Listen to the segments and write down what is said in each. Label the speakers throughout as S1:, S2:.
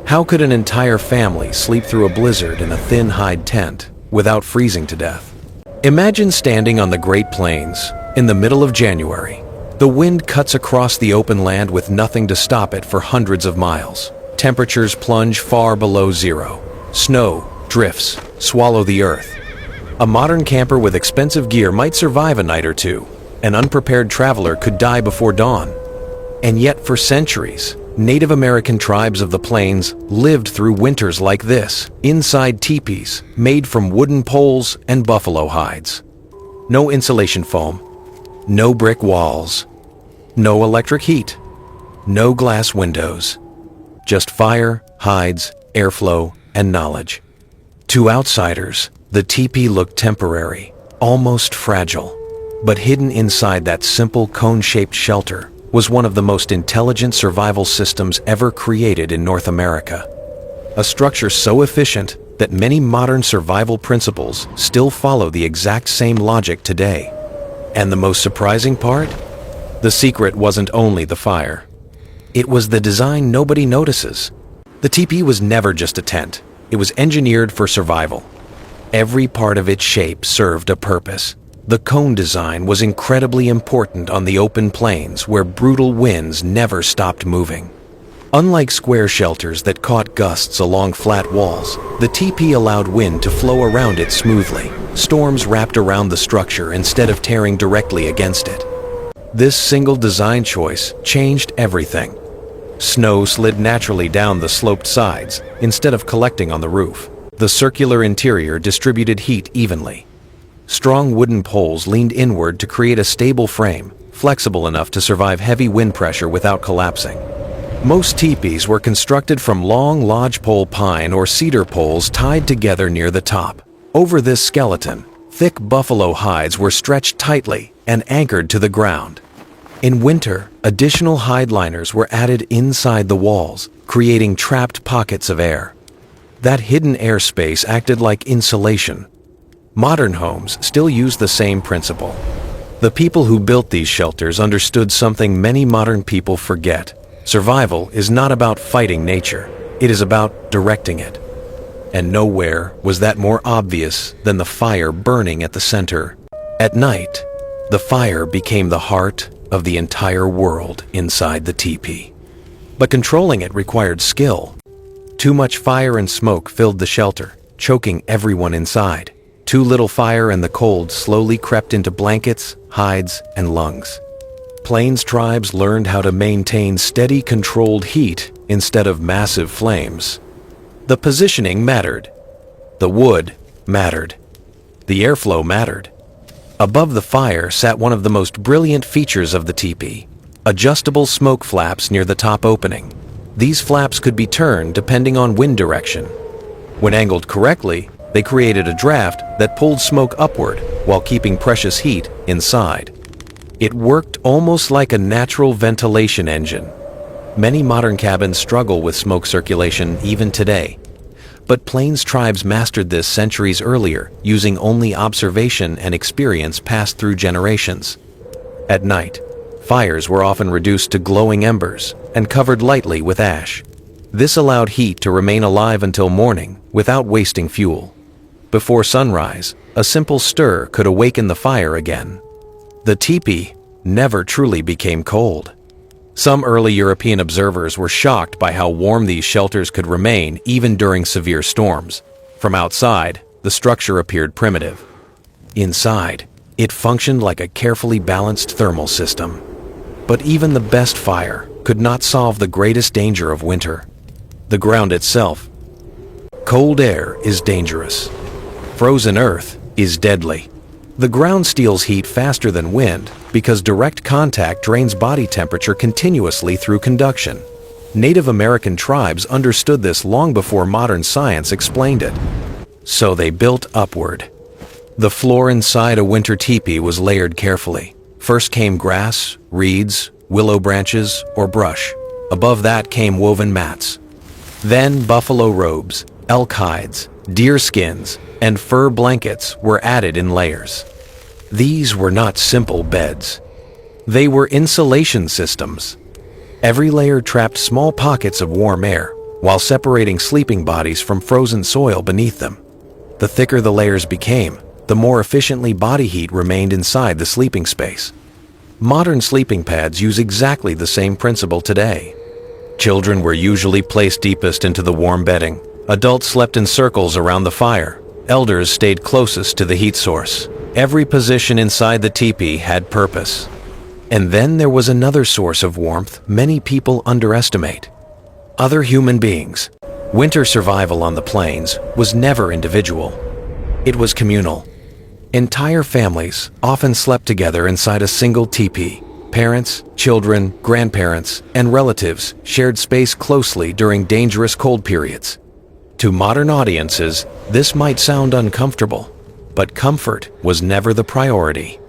S1: How could an entire family sleep through a blizzard in a thin hide tent without freezing to death? Imagine standing on the Great Plains in the middle of January. The wind cuts across the open land with nothing to stop it for hundreds of miles. Temperatures plunge far below zero. Snow, drifts, swallow the earth. A modern camper with expensive gear might survive a night or two. An unprepared traveler could die before dawn. And yet for centuries, Native American tribes of the plains lived through winters like this, inside teepees made from wooden poles and buffalo hides. No insulation foam, no brick walls, no electric heat, no glass windows. Just fire, hides, airflow, and knowledge. To outsiders, the teepee looked temporary, almost fragile. But hidden inside that simple cone-shaped shelter was one of the most intelligent survival systems ever created in North America. A structure so efficient that many modern survival principles still follow the exact same logic today. And the most surprising part? The secret wasn't only the fire. It was the design nobody notices. The teepee was never just a tent. It was engineered for survival. Every part of its shape served a purpose. The cone design was incredibly important on the open plains where brutal winds never stopped moving. Unlike square shelters that caught gusts along flat walls, the teepee allowed wind to flow around it smoothly. Storms wrapped around the structure instead of tearing directly against it. This single design choice changed everything. Snow slid naturally down the sloped sides instead of collecting on the roof. The circular interior distributed heat evenly. Strong wooden poles leaned inward to create a stable frame, flexible enough to survive heavy wind pressure without collapsing. Most teepees were constructed from long lodgepole pine or cedar poles tied together near the top. Over this skeleton, thick buffalo hides were stretched tightly and anchored to the ground. In winter, additional hide liners were added inside the walls, creating trapped pockets of air. That hidden airspace acted like insulation. Modern homes still use the same principle. The people who built these shelters understood something many modern people forget. Survival is not about fighting nature. It is about directing it. And nowhere was that more obvious than the fire burning at the center. At night, the fire became the heart of the entire world inside the teepee. But controlling it required skill. Too much fire and smoke filled the shelter, choking everyone inside. Too little fire and the cold slowly crept into blankets, hides, and lungs. Plains tribes learned how to maintain steady, controlled heat instead of massive flames. The positioning mattered. The wood mattered. The airflow mattered. Above the fire sat one of the most brilliant features of the teepee: adjustable smoke flaps near the top opening. These flaps could be turned depending on wind direction. When angled correctly, they created a draft that pulled smoke upward while keeping precious heat inside. It worked almost like a natural ventilation engine. Many modern cabins struggle with smoke circulation even today. But Plains tribes mastered this centuries earlier, using only observation and experience passed through generations. At night, fires were often reduced to glowing embers and covered lightly with ash. This allowed heat to remain alive until morning without wasting fuel. Before sunrise, a simple stir could awaken the fire again. The teepee never truly became cold. Some early European observers were shocked by how warm these shelters could remain even during severe storms. From outside, the structure appeared primitive. Inside, it functioned like a carefully balanced thermal system. But even the best fire could not solve the greatest danger of winter: the ground itself. Cold air is dangerous. Frozen earth is deadly. The ground steals heat faster than wind because direct contact drains body temperature continuously through conduction. Native American tribes understood this long before modern science explained it. So they built upward. The floor inside a winter teepee was layered carefully. First came grass, reeds, willow branches, or brush. Above that came woven mats. Then buffalo robes, elk hides, deer skins, and fur blankets were added in layers. These were not simple beds. They were insulation systems. Every layer trapped small pockets of warm air, while separating sleeping bodies from frozen soil beneath them. The thicker the layers became, the more efficiently body heat remained inside the sleeping space. Modern sleeping pads use exactly the same principle today. Children were usually placed deepest into the warm bedding. Adults slept in circles around the fire. Elders stayed closest to the heat source. Every position inside the teepee had purpose. And then there was another source of warmth many people underestimate: other human beings. Winter survival on the plains was never individual. It was communal. Entire families often slept together inside a single teepee. Parents, children, grandparents, and relatives shared space closely during dangerous cold periods. To modern audiences, this might sound uncomfortable, but comfort was never the priority.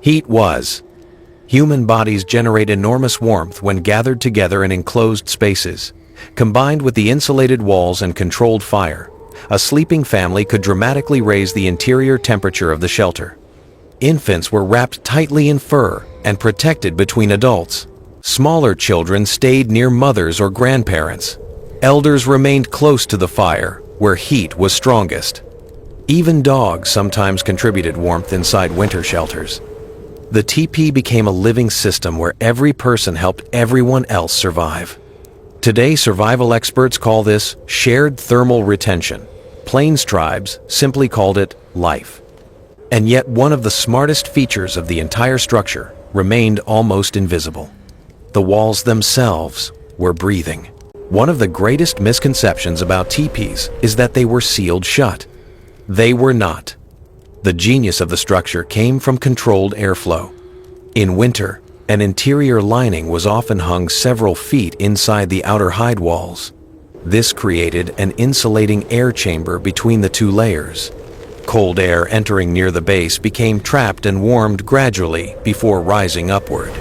S1: Heat was. Human bodies generate enormous warmth when gathered together in enclosed spaces. Combined with the insulated walls and controlled fire, a sleeping family could dramatically raise the interior temperature of the shelter. Infants were wrapped tightly in fur and protected between adults. Smaller children stayed near mothers or grandparents. Elders remained close to the fire, where heat was strongest. Even dogs sometimes contributed warmth inside winter shelters. The teepee became a living system where every person helped everyone else survive. Today, survival experts call this shared thermal retention. Plains tribes simply called it life. And yet one of the smartest features of the entire structure remained almost invisible. The walls themselves were breathing. One of the greatest misconceptions about teepees is that they were sealed shut. They were not. The genius of the structure came from controlled airflow. In winter, an interior lining was often hung several feet inside the outer hide walls. This created an insulating air chamber between the two layers. Cold air entering near the base became trapped and warmed gradually before rising upward.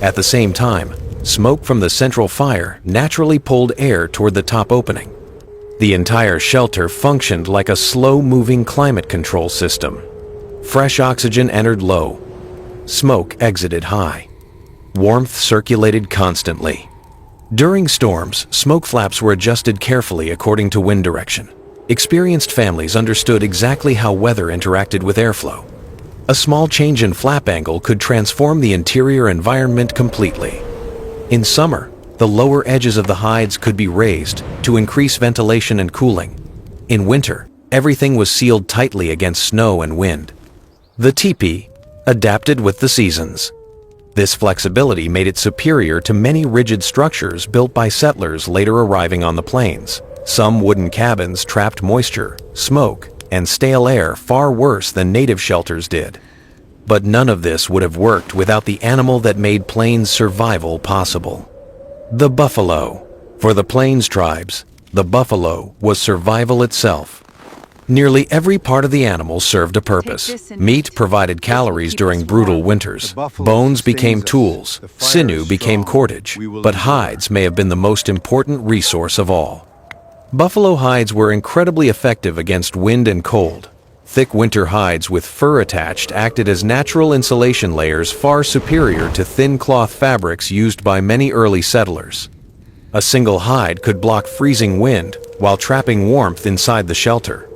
S1: At the same time, smoke from the central fire naturally pulled air toward the top opening. The entire shelter functioned like a slow-moving climate control system. Fresh oxygen entered low. Smoke exited high. Warmth circulated constantly. During storms, smoke flaps were adjusted carefully according to wind direction. Experienced families understood exactly how weather interacted with airflow. A small change in flap angle could transform the interior environment completely. In summer, the lower edges of the hides could be raised to increase ventilation and cooling. In winter, everything was sealed tightly against snow and wind. The teepee adapted with the seasons. This flexibility made it superior to many rigid structures built by settlers later arriving on the plains. Some wooden cabins trapped moisture, smoke, and stale air far worse than native shelters did. But none of this would have worked without the animal that made plains survival possible: the buffalo. For the plains tribes, the buffalo was survival itself. Nearly every part of the animal served a purpose. Meat provided calories during brutal winters. Bones became tools. Sinew became cordage. But hides may have been the most important resource of all. Buffalo hides were incredibly effective against wind and cold. Thick winter hides with fur attached acted as natural insulation layers far superior to thin cloth fabrics used by many early settlers. A single hide could block freezing wind while trapping warmth inside the shelter.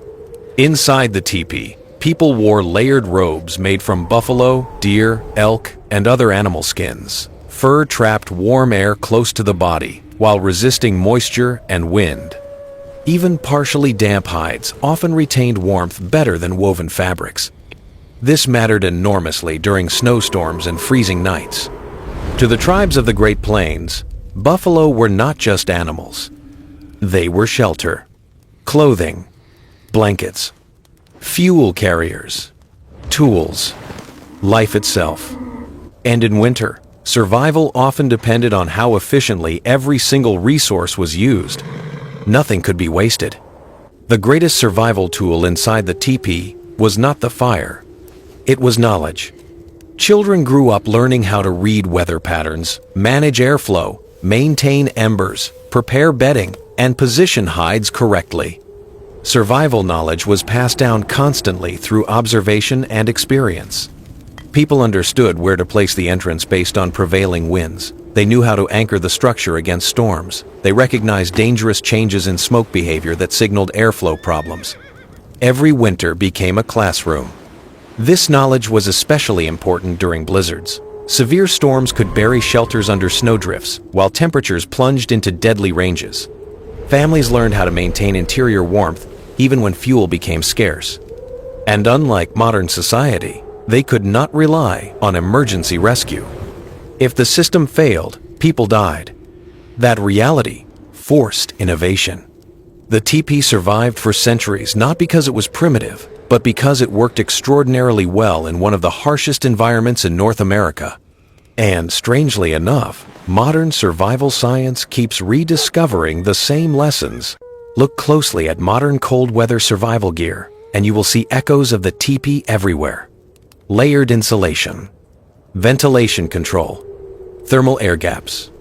S1: Inside the teepee, people wore layered robes made from buffalo, deer, elk, and other animal skins. Fur trapped warm air close to the body while resisting moisture and wind. Even partially damp hides often retained warmth better than woven fabrics. This mattered enormously during snowstorms and freezing nights. To the tribes of the Great Plains, buffalo were not just animals. They were shelter, clothing, blankets, fuel carriers, tools, life itself. And in winter, survival often depended on how efficiently every single resource was used. Nothing could be wasted. The greatest survival tool inside the teepee was not the fire. It was knowledge. Children grew up learning how to read weather patterns, manage airflow, maintain embers, prepare bedding, and position hides correctly. Survival knowledge was passed down constantly through observation and experience. People understood where to place the entrance based on prevailing winds, They knew how to anchor the structure against storms. They recognized dangerous changes in smoke behavior that signaled airflow problems. Every winter became a classroom. This knowledge was especially important during blizzards. Severe storms could bury shelters under snowdrifts, while temperatures plunged into deadly ranges. Families learned how to maintain interior warmth even when fuel became scarce. And unlike modern society, they could not rely on emergency rescue. If the system failed, people died. That reality forced innovation. The teepee survived for centuries not because it was primitive, but because it worked extraordinarily well in one of the harshest environments in North America. And strangely enough, modern survival science keeps rediscovering the same lessons. Look closely at modern cold weather survival gear, and you will see echoes of the teepee everywhere. Layered insulation, ventilation control, thermal air gaps,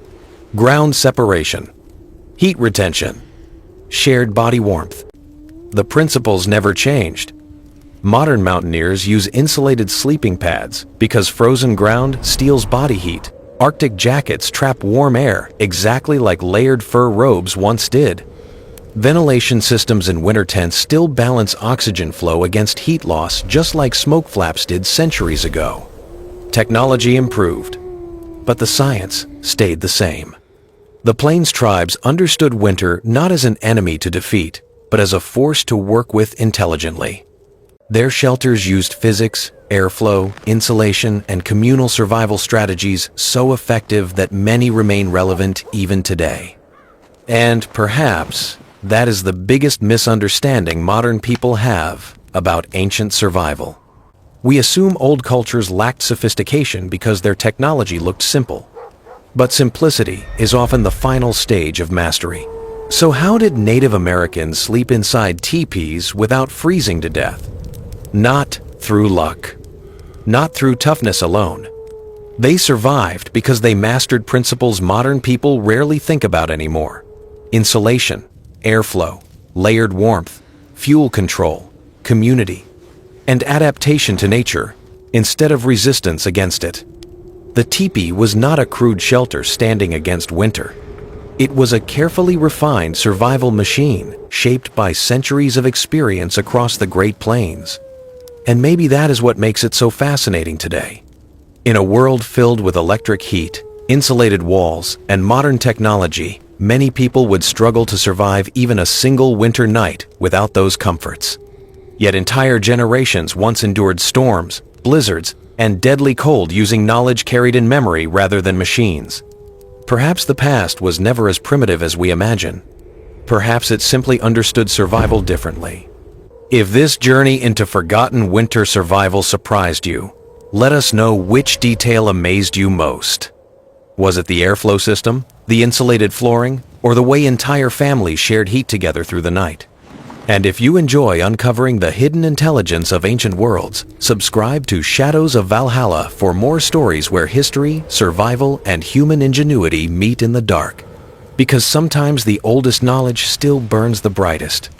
S1: ground separation, heat retention, shared body warmth. The principles never changed. Modern mountaineers use insulated sleeping pads because frozen ground steals body heat. Arctic jackets trap warm air exactly like layered fur robes once did. Ventilation systems in winter tents still balance oxygen flow against heat loss just like smoke flaps did centuries ago. Technology improved, but the science stayed the same. The Plains tribes understood winter not as an enemy to defeat, but as a force to work with intelligently. Their shelters used physics, airflow, insulation, and communal survival strategies so effective that many remain relevant even today. And perhaps that is the biggest misunderstanding modern people have about ancient survival. We assume old cultures lacked sophistication because their technology looked simple. But simplicity is often the final stage of mastery. So how did Native Americans sleep inside teepees without freezing to death? Not through luck. Not through toughness alone. They survived because they mastered principles modern people rarely think about anymore. Insulation, airflow, layered warmth, fuel control, community, and adaptation to nature, instead of resistance against it. The teepee was not a crude shelter standing against winter. It was a carefully refined survival machine shaped by centuries of experience across the Great Plains. And maybe that is what makes it so fascinating today. In a world filled with electric heat, insulated walls, and modern technology, many people would struggle to survive even a single winter night without those comforts. Yet entire generations once endured storms, blizzards, and deadly cold using knowledge carried in memory rather than machines. Perhaps the past was never as primitive as we imagine. Perhaps it simply understood survival differently. If this journey into forgotten winter survival surprised you, let us know which detail amazed you most. Was it the airflow system, the insulated flooring, or the way entire families shared heat together through the night? And if you enjoy uncovering the hidden intelligence of ancient worlds, subscribe to Shadows of Valhalla for more stories where history, survival, and human ingenuity meet in the dark. Because sometimes the oldest knowledge still burns the brightest.